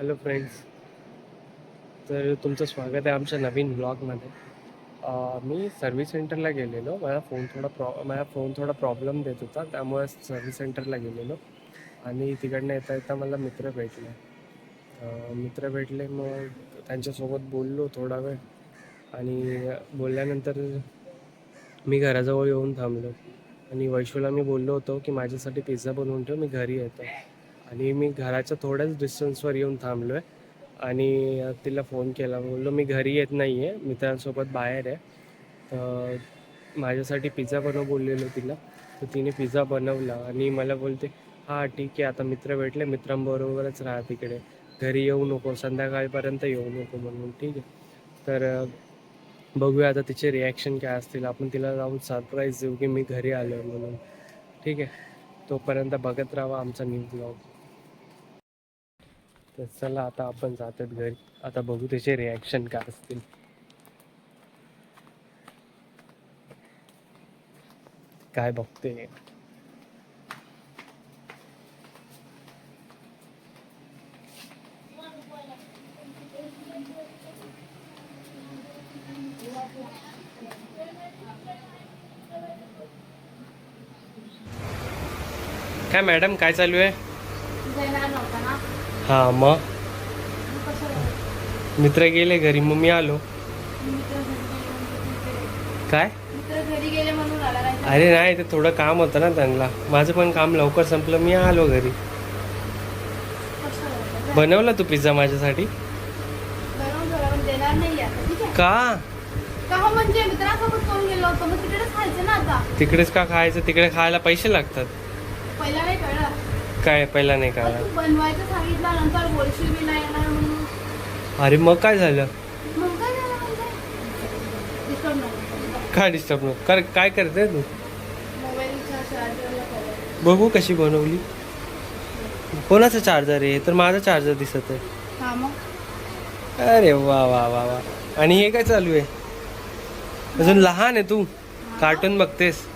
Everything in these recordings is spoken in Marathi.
हॅलो फ्रेंड्स, तर तुमचं स्वागत आहे आमच्या नवीन ब्लॉगमध्ये. मी सर्व्हिस सेंटरला गेलेलो. माझा फोन थोडा प्रॉब्लेम देत होता, त्यामुळे सर्व्हिस सेंटरला गेलेलो आणि तिकडनं येता येता मला मित्र भेटले. मग त्यांच्यासोबत बोललो थोडा वेळ आणि बोलल्यानंतर मी घराजवळ येऊन थांबलो आणि वैशूला मी बोललो होतो की माझ्यासाठी पिझ्झा बनवून ठेव, मी घरी येतो. आणि मी घराच्या थोड्याच डिस्टन्सवर येऊन थांबलो आहे आणि तिला फोन केला. बोललो मी घरी येत नाही आहे, मित्रांसोबत बाहेर आहे, तर माझ्यासाठी पिझ्झा बनव बोललेलो तिला. तर तिने पिझ्झा बनवला आणि मला बोलते हां ठीक आहे, आता मित्र भेटले, मित्रांबरोबरच राहा तिकडे, घरी येऊ नको, संध्याकाळपर्यंत येऊ नको म्हणून. ठीक आहे, तर बघूया आता तिचे रिॲक्शन काय असतील. आपण तिला जाऊन सरप्राईज देऊ की मी घरी आलो आहे म्हणून. ठीक आहे, तोपर्यंत बघत राहा आमचा न्यू ब्लॉग. तर चला आता आपण जातात घरी. आता बघू त्याचे रिॲक्शन काय असतील. काय बघते. काय मॅडम, काय चालू आहे? हां, मग मित्र गेले घरी, मग मी आलो. काय? अरे नाही, ते थोडं काम होतं ना त्यांना. माझं पण काम लवकर संपलं, मी आलो घरी. बनवला तू पिझ्झा माझ्यासाठी? का? म्हणजे मित्रांसोबत कोण गेलो होतो, मग तिकडेच खायचं ना. आता तिकडेच का खायचं? तिकडे खायला पैसे लागतात. पहिला नाही कळलं काय पहिला नाही पण कळलं? तू बनवायचं सांगितलं, नंतर बोलशील मी नाही येणार म्हणून. अरे मग काय झालं? मग काय झालं म्हणजे? डिस्टर्ब नको. काय डिस्टर्ब नको कर. काय करते तू? मोबाईलच्या चार्जरला कवर. बघू कशी बनवली. कोणाचा चार्जर आहे? तर माझा चार्जर दिसत आहे. हा मग अरे वा वा वा वा. आणि हे काय चालू आहे? अजून लहान आहे तू, कार्टून बघतेस.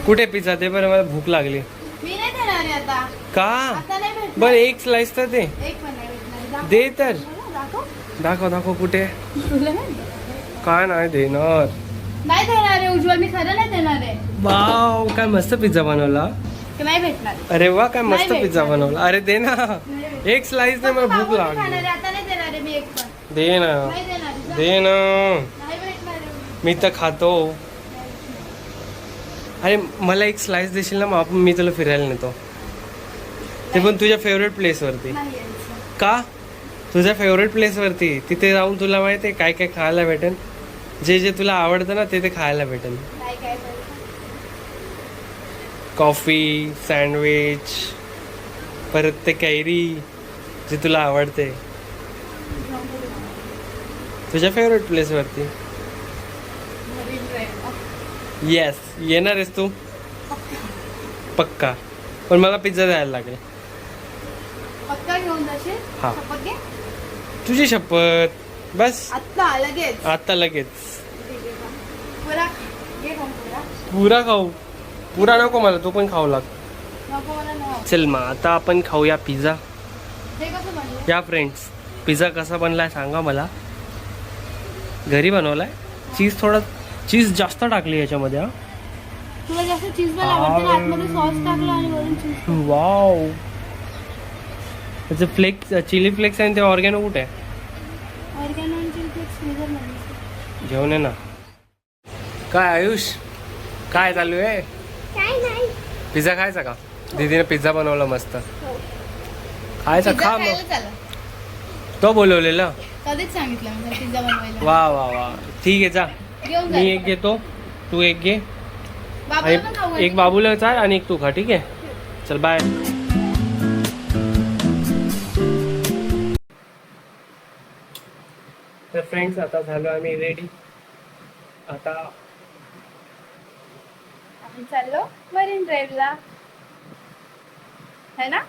कुठे पिझ्झा? ते बरं, मला भूक लागली. मी नाही देणार आहे आता. का? आता नाही भेटणार. बरं एक स्लाइस तर दे. एक पण नाही भेटणार. दे तर. दाखव. दाखव दाखव कुठे. तुला नाही? काय नाही देणार. नाही देणार आहे उज्ज्वल, मी खरं नाही देणार आहे. वाव, काय मस्त पिझ्झा बनवला. की नाही भेटणार. अरे वा, काय मस्त नाही पिझ्झा भेटणार. बनवला. अरे दे ना, नाही भेटणार. एक स्लाइस दे, मला फक्त भूक बाबूने खाणार लागली. आहे, आता नाही देणार आहे मी एक पण. दे ना, नाही देणार आहे. दे ना. नाही भेटणार आहे. मी तर खातो. अरे मला एक स्लाइस देशील ना, मग मी तुला फिरायला नेतो. ते पण तुझ्या फेवरेट प्लेसवरती. नाही यायचं. का? तुझ्या फेवरेट प्लेसवरती. तिथे जाऊन तुला माहिती आहे काय काय खायला भेटेल. जे जे तुला आवडतं ना ते खायला भेटेल. नाही काय पाहिजे. कॉफी, सँडविच, परत ते कैरी जे तुला आवडते तुझ्या फेवरेट प्लेसवरती. घरी जायचं. येस, येणार आहेस तू? पक्का. पण मला पिझ्झा द्यायला लागेल. पक्का घेऊन जाशील? हा. शपथ घे. तुझी शपथ. बस आत्ता लगेच. आता लगेच. ठीक आहे का? पुरा घे खाऊन पुरा. पुरा खाऊ? पुरा नको मला, तो पण खाऊ लाग. नको मला नाही. चल मग आता आपण खाऊया पिझ्झा. हे कसं बनलं? या फ्रेंड्स, पिझ्झा कसा बनलाय सांगा मला. घरी बनवलाय. चीज जास्त टाकली याच्यामध्ये. हा, तुला जास्त चीज पण आवडते ना, आतमध्ये सॉस टाकला आणि वरून चीज. वाव. त्याचे फ्लेक्स, चिली फ्लेक्स आणि ते ऑर्गॅनो कुठे आहे? ऑर्गॅनो आणि चिली फ्लेक्स फ्रीजरमध्ये. घेऊन ये ना. काय आयुष, काय चालू आहे? काय नाही. पिझ्झा खायचा का? दीदीने पिझ्झा बनवला मस्त. खायचा? खा मग. तो बोलवलेला. कधीच सांगितलं मी पिझ्झा बनवायला. वा वा वा. ठीक आहे, जा. घेऊन मी एक घेतो, तू एक घे. बाबूला पण खाऊ आणि एक बाबूला चाल आणि एक तू खा. ठीक आहे, चल बाय. तर फ्रेंड्स, आता झालो आम्ही रेडी. आता आम्ही चाललो मरीन ड्राईव्हला, है ना?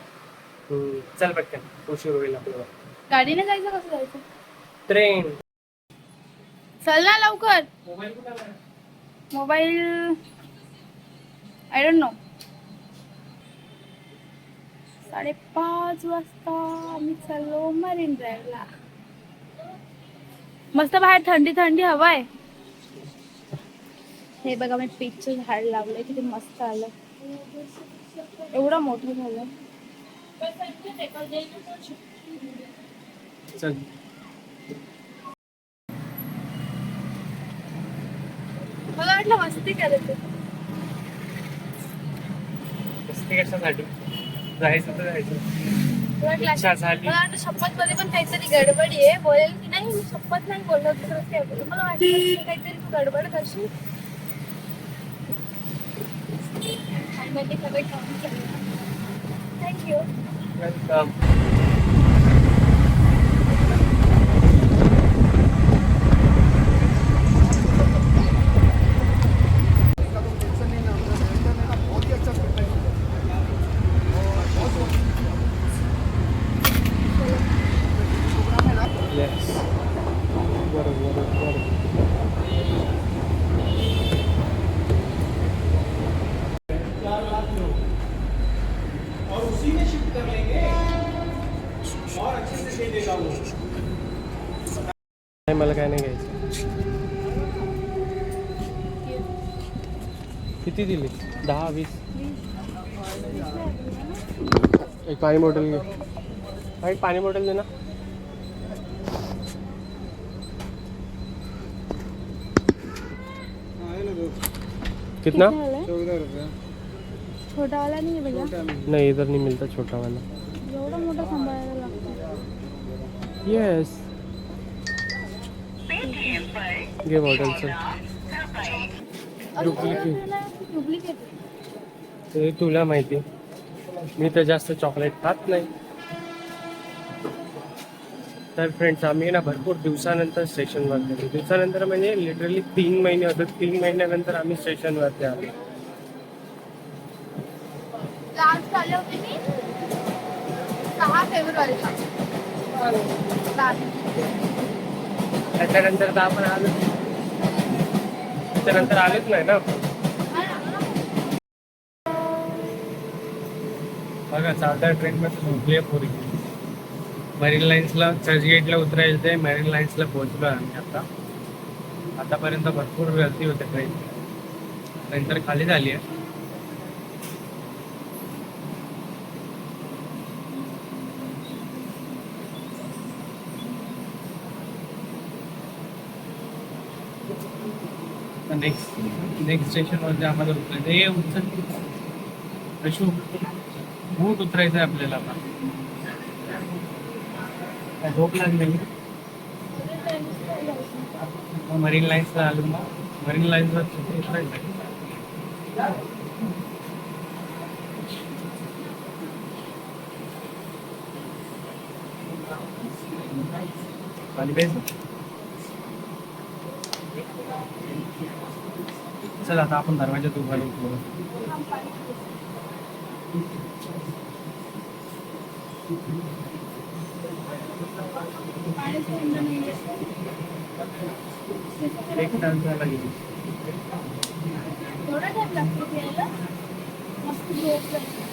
चल पटकन, उशीर होईल आपल्याला. गाडीने जायचं कसं जायचं? ट्रेन. चल ना लवकर. मोबाईल कुठे आहे? Mobile I don't know. 5:30 वाजता आम्ही चाललो मरीन ड्राईव्हला. मस्त बाहेर थंडी थंडी हवा आहे. हे बघा मी पीचचं झाड लावलंय, किती मस्त आलं. एवढं मोठं झालं. चल मला वाटलं मस्ती करायचं. मस्ती कशासाठी? जायचं तर जायचं. इच्छा झाली. मला वाटलं शपथ मध्ये पण काहीतरी गडबडी आहे. बोलेल की नाही मी शपथ नाही बोललो, दुसरंच काय बोललो. मला वाटलं की काहीतरी तू गडबड करशील. थँक्यू. वेलकम. Yes. बरोबर. और उसी में शिफ्ट कर लेंगे और अच्छे से दे देगा वो. नाही मला काय नाही घ्यायचं. किती दिली? 10-20. एक पाणी बॉटल घे. एक पाणी बॉटल दे ना. कितना? 14 रुपये. छोटा वाला नहीं है भैया. नहीं इधर नहीं मिलता छोटा वाला. एवढा मोठा सांभाळायला लागतो. यस घे बॉटल चल. डुप्लिकेट. ते तुला माहिती, मी तर जास्त चॉकलेट खात नाही. तर फ्रेंड्स आम्ही ना भरपूर दिवसानंतर स्टेशनवरती आलो. दिवसानंतर म्हणजे लिटरली 3 महिने होते. 3 महिन्यानंतर आम्ही स्टेशनवरती आलो. लास्ट आले होते मी 6 फेब्रुवारीला. त्याच्यानंतर तर आपण आलो. त्याच्यानंतर आलेच नाही ना. बघा चालत्या ट्रेनमध्ये झोपली आहे पोरी. मरीन लाईन्सला चर्चगेटला उतरायचं ते. मरीन लाईन्सला पोहोचलो आम्ही आतापर्यंत भरपूर गर्दी होते ट्रेन. नंतर खाली झाली आहे. नेक्स्ट स्टेशनवरती आम्हाला उतरायचं. हे बूट उतरायचं आहे आपल्याला. आता झोप लागली. मरीन लाईन्सला आलो ना. मरीन लाईन्सवर उतरायचं आहे. पाणी प्यायचं. चल आता आपण दरवाजा उभारून उठलो. एक तास झाला गेली. थोडा टाइम लागतो फिरायला. मस्त झोप लागते.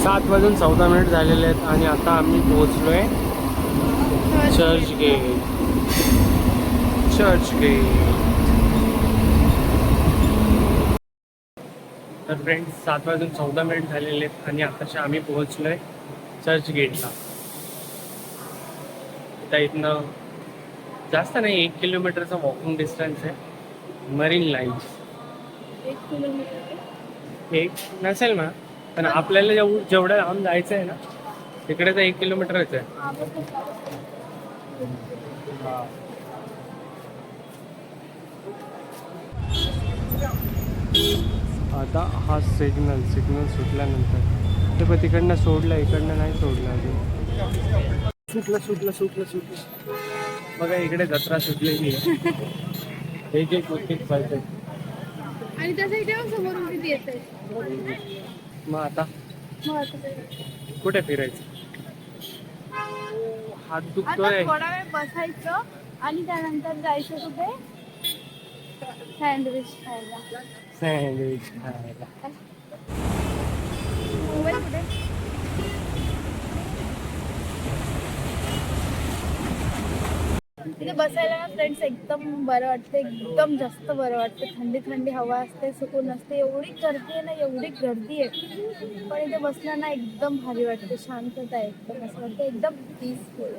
7:14 झालेले आहेत आणि आता आम्ही पोहोचलोय चर्च गेट. तर फ्रेंड्स 7:14 झालेले आहेत आणि आताशी आम्ही पोहोचलोय चर्च गेटला. आता इथनं जास्त नाही 1 किलोमीटरचा वॉकिंग डिस्टन्स आहे. Marine lines 1 kilometre. 1 नसेल ना, पण आपल्याला जेवढं लांब जायचं आहे ना तिकडे तर 1 किलोमीटरच आहे. आता हा सिग्नल सुटल्यानंतर ते पण तिकडनं सोडलं, इकडनं नाही सोडलं अजून. सुटलं. बघा इकडे जत्रा सुटलेली आहे. एक गोष्टी चालते. आणि त्या साईडला समोरून किती येते. मग आता कुठे फिरायचं? हात आता दुखतोय. थोडा वेळ बसायचं आणि त्यानंतर जायचं कुठे सँडविच खायला. सँडविच खायला. मोबाईल कुठे? इथे बसायला ना फ्रेंड्स एकदम बरं वाटतं, एकदम जास्त बरं वाटतं. थंडी थंडी हवा असते, सुकून असते. एवढी गर्दी आहे ना, एवढी गर्दी आहे, पण इथे बसलं ना एकदम भारी वाटते. शांतता आहे एकदम, असं वाटतं एकदम पीसफुल.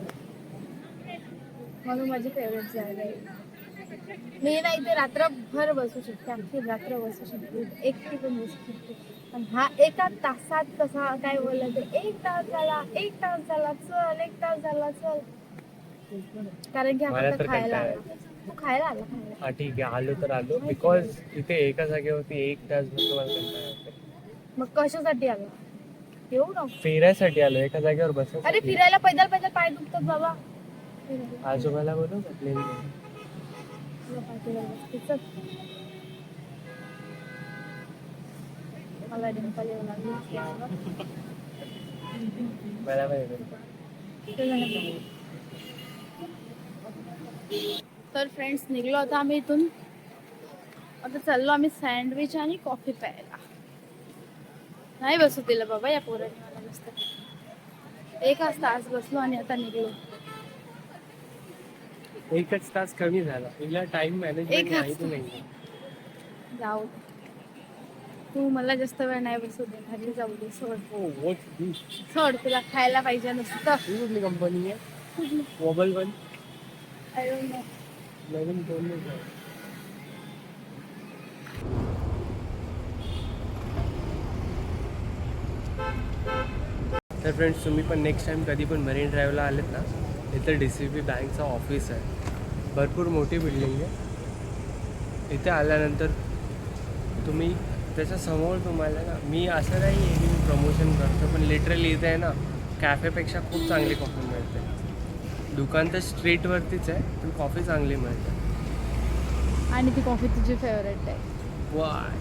म्हणून माझी फेवरेट जागा आहे. मी ना इथे रात्रभर बसू शकते, अख्खी रात्र बसू शकते, एकटी पण बसू शकते. पण हा एका तासात कसा काय बोलायचं, 1 तास झाला, 1 तास झाला, चल 1 तास झाला, चल. कारण की मला आपण तर खायला कंटाळा आला. तू खायला आला खायला. हा ठीक आहे, आलो तर आलो. बिकॉज इथे एका जागेवरती 1 तास बसून मला कंटाळा येतोय. मग कशासाठी आला? येऊ ना. फिरायसाठी आलो, एका जागेवर बस. अरे फिरायला पैदल पैदल पाय दुखतात बाबा. आजोबाला बोलू का प्लेन? तुला पाय फिरायला बसते, चल. मला डिंपल येऊ लागली. मला माहिती. तर फ्रेंड्स निघलो आता आम्ही इथून. आता चाललो आम्ही सँडविच आणि कॉफी प्यायला. नाही बसू दिलं बाबा या पोराने मला नुसतं. 1 तास बसलो आणि आता निघलो. 1च तास कमी झाला. तुला टाइम मॅनेजमेंट एकच माहिती नाही. जाऊ दे. तू मला जास्त वेळ नाही बसू दे, घरी जाऊ दे. सोड Oh, what's this? सोड, तुला खायला पाहिजे नुसतं. ही कुठली कंपनी आहे? Mobile one I don't know. Naveen phone नाही. तर फ्रेंड्स, तुम्ही पण नेक्स्ट टाइम कधी पण मरीन ड्राईव्हला आलेत ना, इथं DCB बँकचं ऑफिस आहे. भरपूर मोठी बिल्डिंग आहे. इथे आल्यानंतर तुम्ही त्याच्यासमोर तुम्हाला ना, मी असं नाही आहे की मी प्रमोशन करतो, पण लिटरली इथे आहे ना, कॅफेपेक्षा खूप चांगली कॉफी मिळते. दुकान तर स्ट्रीटवरतीच आहे, पण कॉफी चांगली मिळते. आणि ती कॉफी तुझी फेवरेट आहे. वाय,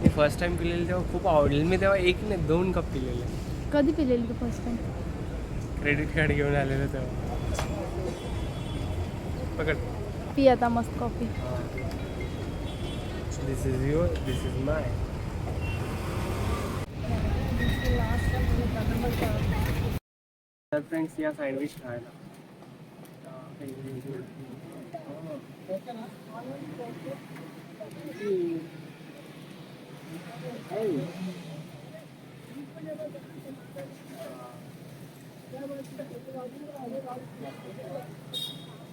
मी फर्स्ट टाइम पिलेली तेव्हा खूप आवडली. मी तेव्हा 1 नाही 2 कप पिलेले. कधी पिलेली तू फर्स्ट टाइम? क्रेडिट कार्ड घेऊन आलेलं तेव्हा. पकड. पी आता मस्त coffee. This is your, this is my. तर फ्रेंड्स, या सँडविच खायला.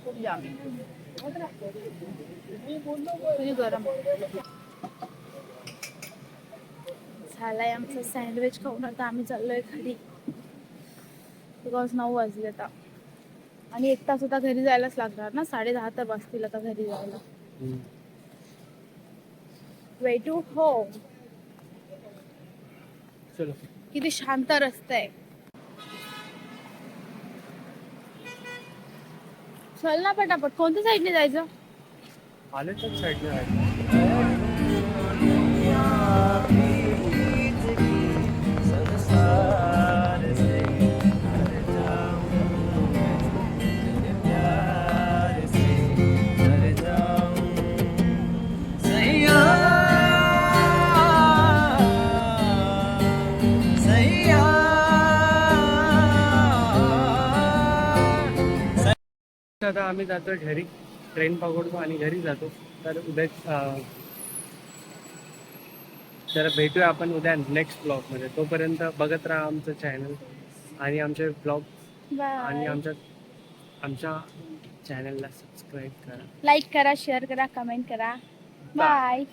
खूप जामी. तुझी गरम. झालाय आमचं सँडविच खाऊन. आता आम्ही चाललोय घरी. बिकॉज 9 वाजले आता. आणि 1 तास आता घरी जायलाच लागणार ना. 10:30 तर वाजतील आता घरी जायला. Way to home. चलो. किती शांत रस्ता आहे. चल ना पटापट. कोणत्या साईडने जायचं? आले तर साईडने आहे. आता आम्ही जातो घरी. ट्रेन पकडतो आणि घरी जातो. तर उद्या तर भेटूया आपण उद्या नेक्स्ट ब्लॉगमध्ये. तोपर्यंत बघत राहा आमचं चॅनल आणि आमचे ब्लॉग आणि आमच्या चॅनलला सबस्क्राईब करा. लाईक करा, शेअर करा, कमेंट करा. बाय.